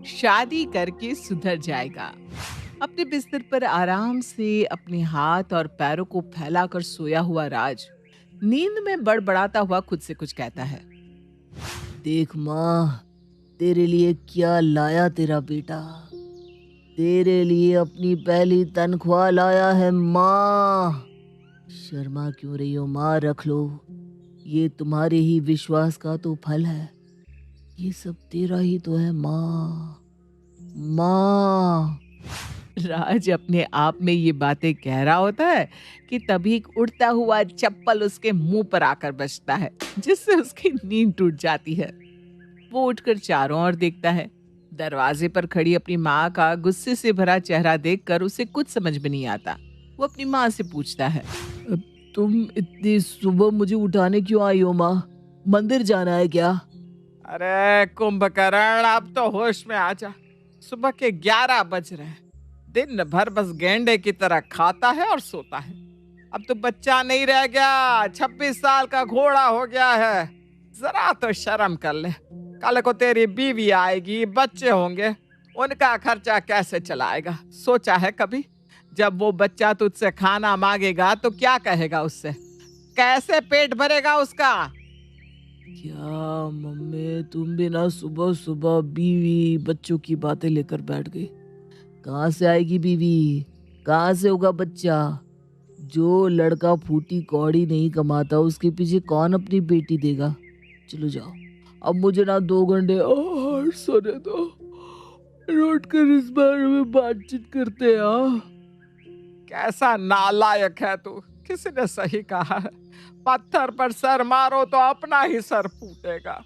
शादी करके सुधर जाएगा। अपने बिस्तर पर आराम से अपने हाथ और पैरों को फैलाकर सोया हुआ राज नींद में बड़बड़ाता हुआ खुद से कुछ कहता है। देख माँ, तेरे लिए क्या लाया तेरा बेटा। तेरे लिए अपनी पहली तनख्वाह लाया है माँ। शर्मा क्यों रही हो माँ, रख लो। ये तुम्हारे ही विश्वास का तो फल है। ये सब तेरा ही तो है माँ। माँ। राज अपने आप में ये बातें कह रहा होता है कि तभी एक उड़ता हुआ चप्पल उसके मुंह पर आकर बजता है, जिससे उसकी नींद टूट जाती है। वो उठकर चारों ओर देखता है। दरवाजे पर खड़ी अपनी माँ का गुस्से से भरा चेहरा देखकर उसे कुछ समझ में नहीं आता। वो अपनी माँ से पूछता है। अब तुम इतनी सुबह मुझे उठाने क्यों आई हो माँ? मंदिर जाना है क्या? अरे कुंभकर्ण, अब तो होश में आ जा। सुबह के 11 बज रहे हैं। दिन भर बस गेंडे की तरह खाता है और सोता है। अब तो बच्चा नहीं रह गया, 26 साल का घोड़ा हो गया है। जरा तो शर्म कर ले। कल को तेरी बीवी आएगी, बच्चे होंगे, उनका खर्चा कैसे चलाएगा? सोचा है कभी? जब वो बच्चा तुझसे खाना मांगेगा तो क्या कहेगा उससे? कैसे पेट भरेगा उसका? क्या मम्मी, तुम भी ना सुबह सुबह बीवी बच्चों की बातें लेकर बैठ गई। कहाँ से आएगी बीवी? कहाँ से होगा बच्चा? जो लड़का फूटी कौड़ी नहीं कमाता उसके पीछे कौन अपनी बेटी देगा? चलो जाओ, अब मुझे ना 2 घंटे और सोने दो। लौट कर इस बारे में बातचीत करते हैं। कैसा नालायक है तू! किसी ने सही कहा है, पत्थर पर सर मारो तो अपना ही सर फूटेगा।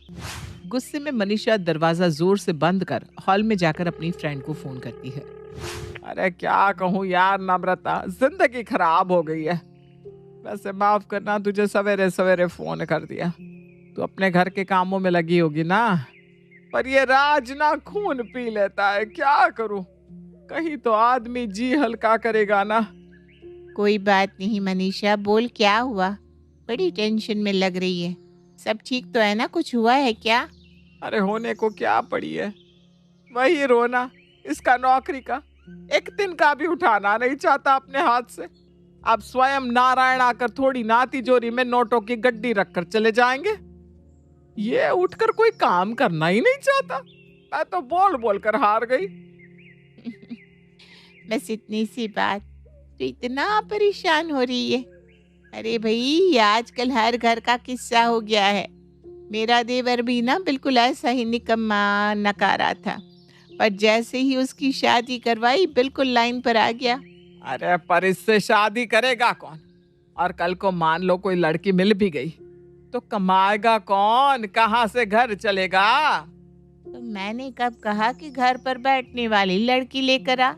गुस्से में मनीषा दरवाजा जोर से बंद कर हॉल में जाकर अपनी फ्रेंड को फोन करती है। अरे क्या कहूँ यार नम्रता, जिंदगी खराब हो गई है। वैसे माफ करना, तुझे सवेरे सवेरे फोन कर दिया। तू अपने घर के कामों में लगी होगी ना। पर ये राज ना खून पी लेता है, क्या करूं? कहीं तो आदमी जी हल्का करेगा ना। कोई बात नहीं मनीषा, बोल क्या हुआ? बड़ी टेंशन में लग रही है। सब ठीक तो है ना? कुछ हुआ है क्या? अरे होने को क्या पड़ी है, वही रोना इसका नौकरी का। एक दिन का भी उठाना नहीं चाहता अपने हाथ से। अब स्वयं नारायण आकर थोड़ी ना तिजोरी में नोटों की गड्डी रखकर चले जाएंगे। ये उठकर कोई काम करना ही नहीं चाहता। मैं तो बोल बोल कर हार गई। बस इतनी सी बात, तो इतना परेशान हो रही है? अरे भाई, ये आजकल हर घर का किस्सा हो गया है। मेरा देवर भी ना बिल्कुल ऐसा ही निकम्मा नकारा था, पर जैसे ही उसकी शादी करवाई बिल्कुल लाइन पर आ गया। अरे पर इससे शादी करेगा कौन? और कल को मान लो कोई लड़की मिल भी गई तो कमाएगा कौन? कहाँ से घर चलेगा? तो मैंने कब कहा कि घर पर बैठने वाली लड़की लेकर आ?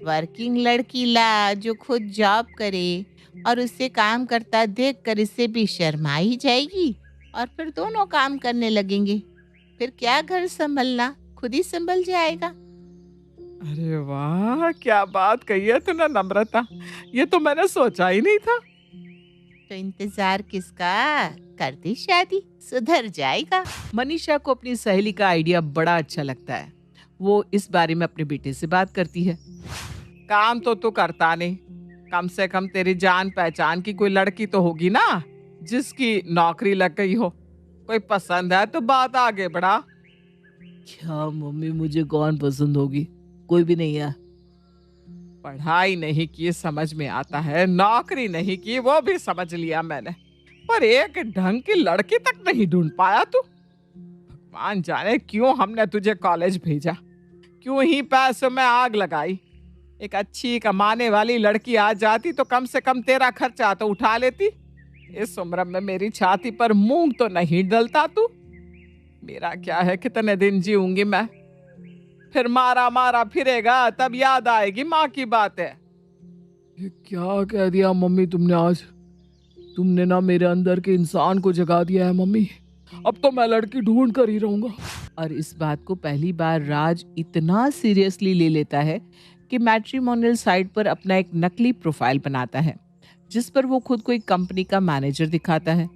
वर्किंग लड़की ला जो खुद जॉब करे, और उससे काम करता देखकर इससे भी शर्मा ही जाएगी, और फिर दोनों काम करने लगेंगे। फिर क्या घर संभलना, खुद ही संभल जाएगा। अरे वाह, क्या बात कही है तूने नम्रता। ये तो मैंने सोचा ही नहीं था। तो इंतजार किसका? कर दी शादी, सुधर जाएगा। मनीषा को अपनी सहेली का आइडिया बड़ा अच्छा लगता है। वो इस बारे में अपने बेटे से बात करती है। काम तो तू करता नहीं, कम से कम तेरी जान पहचान की कोई लड़की तो होगी ना, जिसकी नौकरी लग गई हो। कोई पसंद है तो बात आगे बढ़ा। क्या मम्मी, मुझे कौन पसंद होगी? कोई भी नहीं है। पढ़ाई नहीं की समझ में आता है, नौकरी नहीं की वो भी समझ लिया मैंने, पर एक ढंग की लड़की तक नहीं ढूंढ पाया तू। भगवान जाने क्यों हमने तुझे कॉलेज भेजा, क्यों ही पैसों में आग लगाई। एक अच्छी कमाने वाली लड़की आ जाती तो कम से कम तेरा खर्चा तो उठा लेती। इस उम्र में मेरी छाती पर मूंग तो नहीं डलता तू। मेरा क्या है, कितने दिन जीऊंगी मैं? फिर मारा मारा फिरेगा तब याद आएगी माँ की बात है। ये क्या कह दिया मम्मी तुमने आज? तुमने ना मेरे अंदर के इंसान को जगा दिया है मम्मी। अब तो मैं लड़की ढूंढ कर ही रहूंगा। और इस बात को पहली बार राज इतना सीरियसली ले लेता है कि मैट्रिमोनियल साइट पर अपना एक नकली प्रोफाइल बनाता है, जिस पर वो खुद को एक कंपनी का मैनेजर दिखाता है।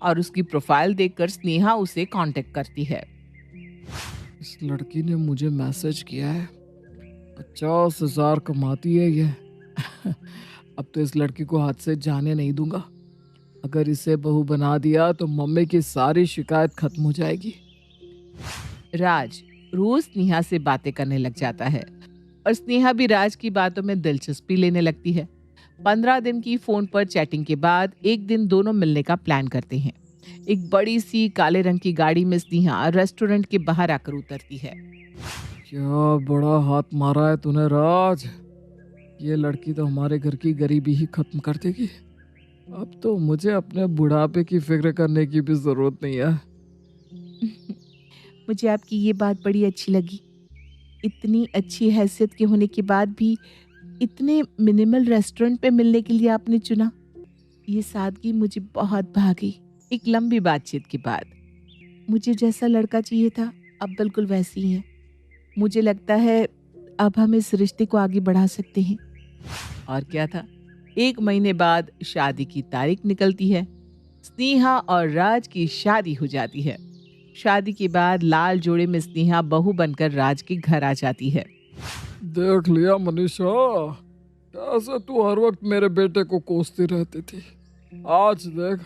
और उसकी प्रोफाइल देखकर स्नेहा उसे कांटेक्ट करती है। इस लड़की ने मुझे मैसेज किया है। 50,000 कमाती है ये। अब तो इस लड़की को हाथ से जाने नहीं दूंगा। अगर इसे बहू बना दिया तो मम्मी की सारी शिकायत खत्म हो जाएगी। राज रोज स्नेहा से बातें करने लग जाता है और स्नेहा भी राज की बातों में दिलचस्पी लेने लगती है। 15 दिन की फोन पर चैटिंग के बाद एक दिन दोनों मिलने का प्लान करते हैं। एक बड़ी सी काले रंग की गाड़ी में स्नेहा रेस्टोरेंट के बाहर आकर उतरती है। क्या बड़ा हाथ मारा है तूने राज। ये लड़की तो हमारे घर की गरीबी ही खत्म कर देगी। अब तो मुझे अपने बुढ़ापे की फिक्र करने की भी जरूरत नहीं है। मुझे आपकी ये बात बड़ी अच्छी लगी। इतनी अच्छी हैसियत के होने के बाद भी इतने मिनिमल रेस्टोरेंट पे मिलने के लिए आपने चुना। ये सादगी मुझे बहुत भा गई। एक लंबी बातचीत के बाद मुझे जैसा लड़का चाहिए था अब बिल्कुल वैसी ही है। मुझे लगता है अब हम इस रिश्ते को आगे बढ़ा सकते हैं। और क्या था, 1 महीने बाद शादी की तारीख निकलती है। स्नेहा और राज की शादी हो जाती है। शादी के बाद लाल जोड़े में स्नेहा बहू बनकर राज के घर आ जाती है। देख लिया मनीषा, कैसे तू हर वक्त मेरे बेटे को कोसती रहती थी। आज देख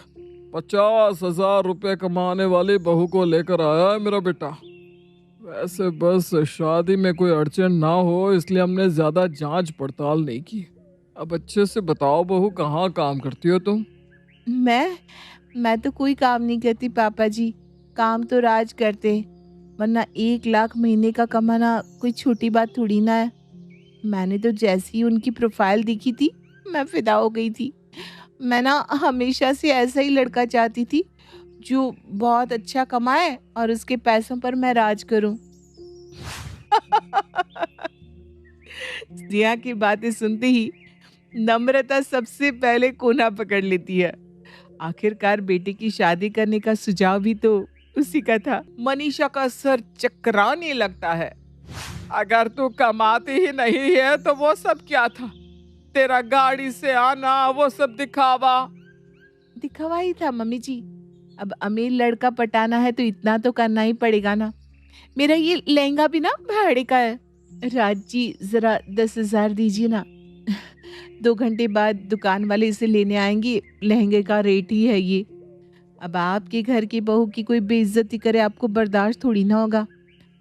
50,000 रुपए कमाने वाली बहू को लेकर आया है मेरा बेटा। वैसे बस शादी में कोई अड़चन ना हो इसलिए हमने ज्यादा जांच पड़ताल नहीं की। अब अच्छे से बताओ बहू, कहाँ काम करती हो तुम? मैं तो कोई काम नहीं करती पापा जी। काम तो राज करते हैं, वरना 1 लाख महीने का कमाना कोई छोटी बात थोड़ी ना है। मैंने तो जैसे ही उनकी प्रोफाइल देखी थी मैं फिदा हो गई थी। मैं ना हमेशा से ऐसा ही लड़का चाहती थी जो बहुत अच्छा कमाए और उसके पैसों पर मैं राज करूं। स्नेहा की बातें सुनते ही नम्रता सबसे पहले कोना पकड़ लेती है। आखिरकार बेटे की शादी करने का सुझाव भी तो उसी का था। मनीषा का सर चकराने लगता है। अगर तू कमाती ही नहीं है तो वो सब क्या था? तेरा गाड़ी से आना, वो सब दिखावा। दिखावा ही था मम्मी जी। अब अमीर लड़का पटाना है तो इतना तो करना ही पड़ेगा ना। मेरा ये लहंगा भी ना भाड़े का है। राज जी जरा 10,000 दीजिए ना। 2 घंटे बाद दुकान वाले इसे लेने आएंगे। लहंगे का रेट ही है ये। अब आपके घर की बहू की कोई बेइज्जती करे आपको बर्दाश्त थोड़ी ना होगा।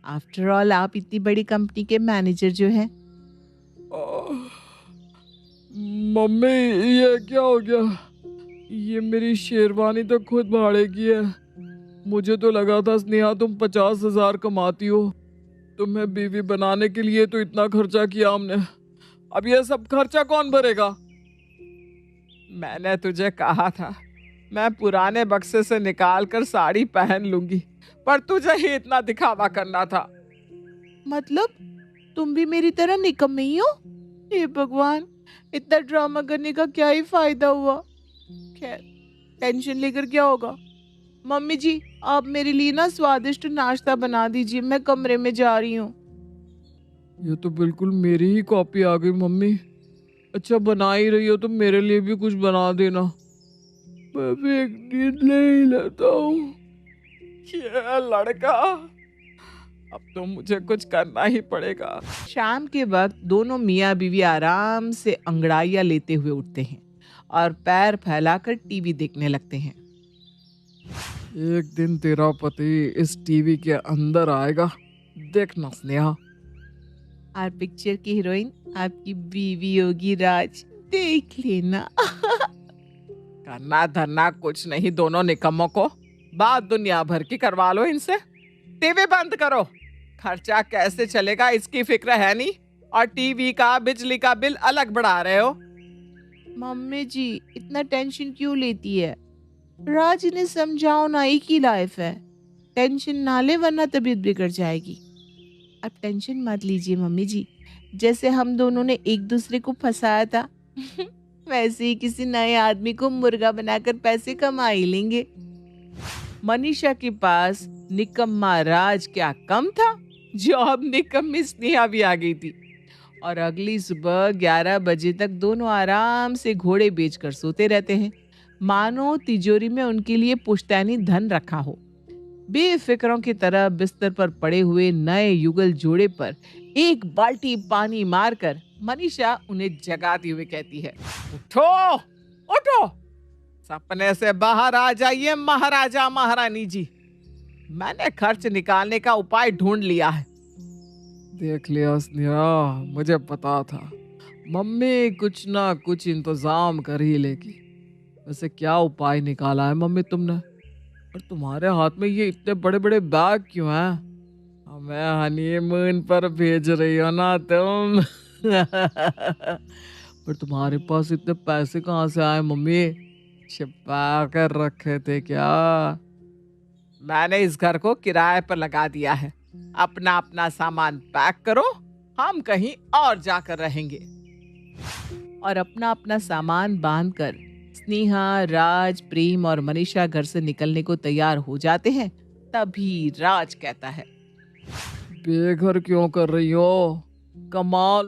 आफ्टर ऑल आप इतनी बड़ी कंपनी के मैनेजर जो हैं। मम्मी ये क्या हो गया? ये मेरी शेरवानी तो खुद भाड़े की है। मुझे तो लगा था स्नेहा तुम 50,000 कमाती हो। तुम्हें बीवी बनाने के लिए तो इतना खर्चा किया हमने। अब ये सब खर्चा कौन भरेगा? मैंने तुझे कहा था मैं पुराने बक्से से निकाल कर साड़ी पहन लूंगी, पर तुझे ही इतना दिखावा करना था। मतलब तुम भी मेरी तरह निकम्मे ही हो? हे भगवान, इतना ड्रामा करने का क्या ही फायदा हुआ। खैर, टेंशन लेकर क्या होगा। मम्मी जी आप मेरे लिए ना स्वादिष्ट नाश्ता बना दीजिए, मैं कमरे में जा रही हूँ। ये तो बिल्कुल मेरी ही कॉपी आ गई मम्मी। अच्छा बना ही रही हो तो मेरे लिए भी कुछ बना देना। मैं भी एक नींद ले ही लेता हूँ। ये लड़का, अब तो मुझे कुछ करना ही पड़ेगा। शाम के वक्त दोनों मियाँ बीवी आराम से अंगड़ाइयाँ लेते हुए उठते हैं और पैर फैलाकर टीवी देखने लगते हैं। एक दिन तेरा पति इस टीवी के अंदर आएगा, देखना स्नेहा। और पिक्चर की हीरोइन आपकी बीवी होगी राज, देख लेना। करना धरना कुछ नहीं दोनों निकम्मों को। बात दुनिया भर की करवा लो इनसे। टीवी बंद करो, खर्चा कैसे चलेगा इसकी फिक्र है नहीं, और टीवी का बिजली का बिल अलग बढ़ा रहे हो। मम्मी जी इतना टेंशन क्यों लेती है? राज ने समझाओ ना, एक ही लाइफ है। टेंशन ना ले वरना तबीयत बिगड़ जाएगी। अब टेंशन मत लीजिए मम्मी जी। जैसे हम दोनों ने एक दूसरे को फंसाया था वैसे ही किसी नए आदमी को मुर्गा बनाकर पैसे कमा ही लेंगे। मनीषा के पास निकम्मा राज क्या कम था जो अब निकम्मी स्नेहा भी आ गई थी। और अगली सुबह 11 बजे तक दोनों आराम से घोड़े बेचकर सोते रहते हैं, मानो तिजोरी में उनके लिए पुश्तैनी धन रखा हो। बेफिक्रों की तरह बिस्तर पर पड़े हुए नए युगल जोड़े पर एक बाल्टी पानी मारकर मनीषा उन्हें जगाती हुई कहती है, उठो उठो, सपने से बाहर आ जाइए महाराजा महारानी जी। मैंने खर्च निकालने का उपाय ढूंढ लिया है। देख लिया स्नेहा, मुझे पता था मम्मी कुछ ना कुछ इंतजाम कर ही लेगी। वैसे क्या उपाय निकाला है मम्मी तुमने? और तुम्हारे हाथ में ये इतने बड़े बड़े बैग क्यों हैं? हमें हनीमून पर भेज रही हो ना तुम? पर तुम्हारे पास इतने पैसे कहाँ से आए मम्मी? छिपा कर रखे थे क्या? मैंने इस घर को किराए पर लगा दिया है। अपना अपना सामान पैक करो, हम कहीं और जाकर रहेंगे। और अपना अपना सामान बांधकर स्नेहा, राज, प्रेम और मनीषा घर से निकलने को तैयार हो जाते हैं। तभी राज कहता है, बेघर क्यों कर रही हो? कमाल